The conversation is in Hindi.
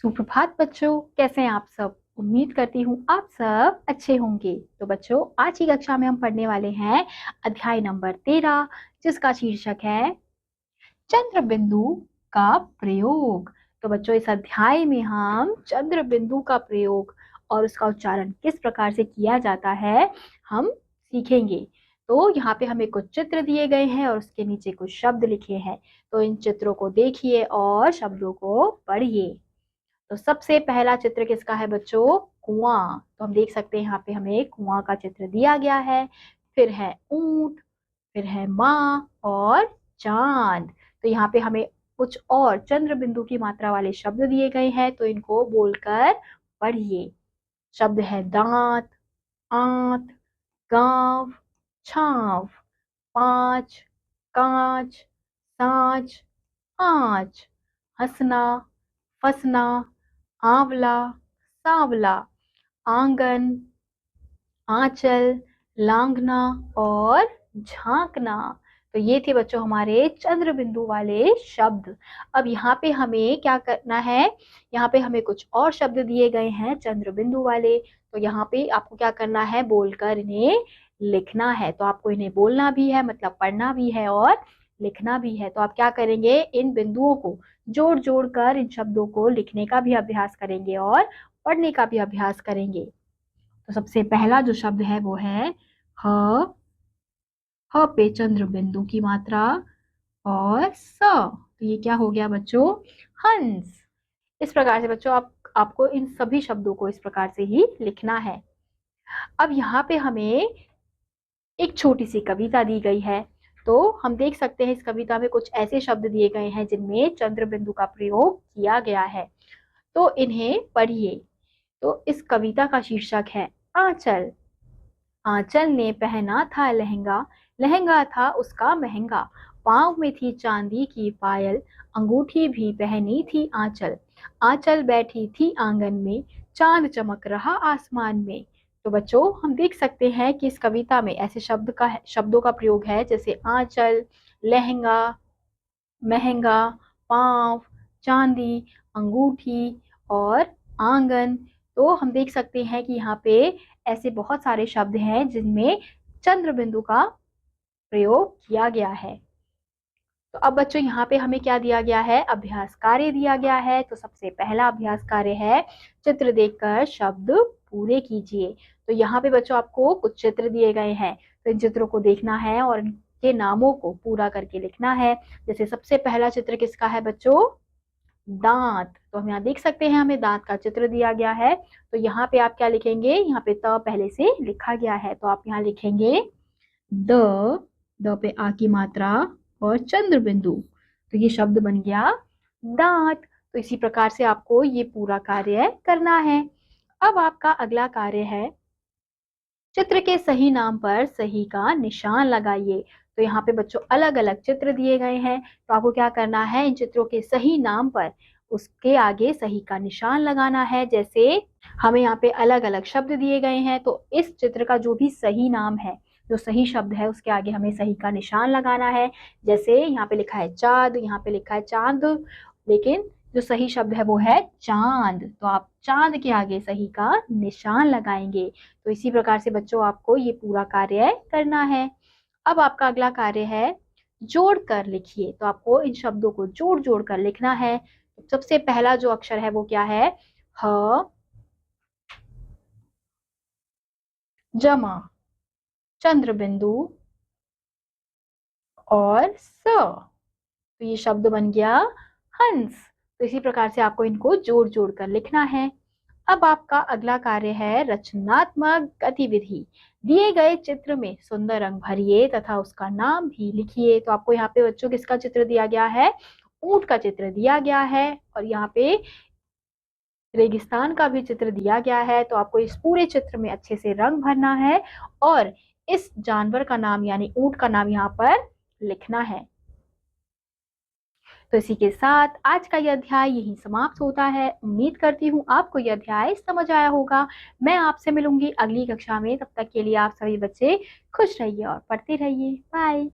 सुप्रभात बच्चों, कैसे हैं आप सब। उम्मीद करती हूँ आप सब अच्छे होंगे। तो बच्चों, आज की कक्षा में हम पढ़ने वाले हैं अध्याय नंबर 13, जिसका शीर्षक है चंद्र बिंदु का प्रयोग। तो बच्चों, इस अध्याय में हम चंद्र बिंदु का प्रयोग और उसका उच्चारण किस प्रकार से किया जाता है हम सीखेंगे। तो यहाँ पे हमें कुछ चित्र दिए गए हैं और उसके नीचे कुछ शब्द लिखे हैं। तो इन चित्रों को देखिए और शब्दों को पढ़िए। तो सबसे पहला चित्र किसका है बच्चों? कुआं। तो हम देख सकते हैं यहाँ पे हमें कुआं का चित्र दिया गया है। फिर है ऊंट, फिर है माँ और चांद। तो यहाँ पे हमें कुछ और चंद्र बिंदु की मात्रा वाले शब्द दिए गए हैं, तो इनको बोलकर पढ़िए। शब्द है दांत, आंत, गांव, छाव, पांच, कांच, सांच, आंच, हंसना, फसना, आंवला, सांवला, आंगन, आंचल, लांघना और झांकना। तो ये थे बच्चों हमारे चंद्र बिंदु वाले शब्द। अब यहाँ पे हमें क्या करना है, यहाँ पे हमें कुछ और शब्द दिए गए हैं चंद्र बिंदु वाले। तो यहाँ पे आपको क्या करना है, बोलकर इन्हें लिखना है। तो आपको इन्हें बोलना भी है, मतलब पढ़ना भी है और लिखना भी है। तो आप क्या करेंगे, इन बिंदुओं को जोड़ जोड़ कर इन शब्दों को लिखने का भी अभ्यास करेंगे और पढ़ने का भी अभ्यास करेंगे। तो सबसे पहला जो शब्द है वो है ह। ह पे चंद्र बिंदु की मात्रा और स। तो ये क्या हो गया बच्चों? हंस। इस प्रकार से बच्चों आपको इन सभी शब्दों को इस प्रकार से ही लिखना है। अब यहाँ पे हमें एक छोटी सी कविता दी गई है। तो हम देख सकते हैं इस कविता में कुछ ऐसे शब्द दिए गए हैं जिनमें चंद्र बिंदु का प्रयोग किया गया है। तो इन्हें पढ़िए। तो इस कविता का शीर्षक है आंचल। आंचल ने पहना था लहंगा, लहंगा था उसका महंगा। पाँव में थी चांदी की पायल, अंगूठी भी पहनी थी आंचल। आंचल बैठी थी आंगन में, चांद चमक रहा आसमान में। तो बच्चों, हम देख सकते हैं कि इस कविता में ऐसे शब्दों का प्रयोग है जैसे आंचल, लहंगा, महंगा, पाँव, चांदी, अंगूठी और आंगन। तो हम देख सकते हैं कि यहाँ पे ऐसे बहुत सारे शब्द हैं जिनमें चंद्र बिंदु का प्रयोग किया गया है। तो अब बच्चों, यहाँ पे हमें क्या दिया गया है, अभ्यास कार्य दिया गया है। तो सबसे पहला अभ्यास कार्य है चित्र देखकर शब्द पूरे कीजिए। तो यहाँ पे बच्चों आपको कुछ चित्र दिए गए हैं, तो इन चित्रों को देखना है और इनके नामों को पूरा करके लिखना है। जैसे सबसे पहला चित्र किसका है बच्चों? दांत। तो हम यहाँ देख सकते हैं हमें दांत का चित्र दिया गया है। तो यहाँ पे आप क्या लिखेंगे, यहाँ पे त पहले से लिखा गया है, तो आप यहाँ लिखेंगे द। द पे आ की मात्रा और चंद्र बिंदु। तो ये शब्द बन गया दांत। तो इसी प्रकार से आपको ये पूरा कार्य करना है। अब आपका अगला कार्य है चित्र के सही नाम पर सही का निशान लगाइए। तो यहाँ पे बच्चों अलग अलग चित्र दिए गए हैं, तो आपको क्या करना है, इन चित्रों के सही नाम पर उसके आगे सही का निशान लगाना है। जैसे हमें यहाँ पे अलग अलग शब्द दिए गए हैं, तो इस चित्र का जो भी सही नाम है, जो सही शब्द है, उसके आगे हमें सही का निशान लगाना है। जैसे यहाँ पे लिखा है चाँद, यहाँ पे लिखा है चांद, लेकिन जो सही शब्द है वो है चांद। तो आप चांद के आगे सही का निशान लगाएंगे। तो इसी प्रकार से बच्चों आपको ये पूरा कार्य करना है। अब आपका अगला कार्य है जोड़ कर लिखिए। तो आपको इन शब्दों को जोड़ जोड़ कर लिखना है। सबसे पहला जो अक्षर है वो क्या है? ह जमा चंद्र बिंदु और स। तो ये शब्द बन गया हंस। तो इसी प्रकार से आपको इनको जोड़ जोड़ कर लिखना है। अब आपका अगला कार्य है रचनात्मक गतिविधि। दिए गए चित्र में सुंदर रंग भरिए तथा उसका नाम भी लिखिए। तो आपको यहाँ पे बच्चों किसका चित्र दिया गया है? ऊंट का चित्र दिया गया है और यहाँ पे रेगिस्तान का भी चित्र दिया गया है। तो आपको इस पूरे चित्र में अच्छे से रंग भरना है और इस जानवर का नाम यानी ऊंट का नाम यहाँ पर लिखना है। तो इसी के साथ आज का यह अध्याय यहीं समाप्त होता है। उम्मीद करती हूँ आपको यह अध्याय समझ आया होगा। मैं आपसे मिलूंगी अगली कक्षा में। तब तक के लिए आप सभी बच्चे खुश रहिए और पढ़ते रहिए। बाय।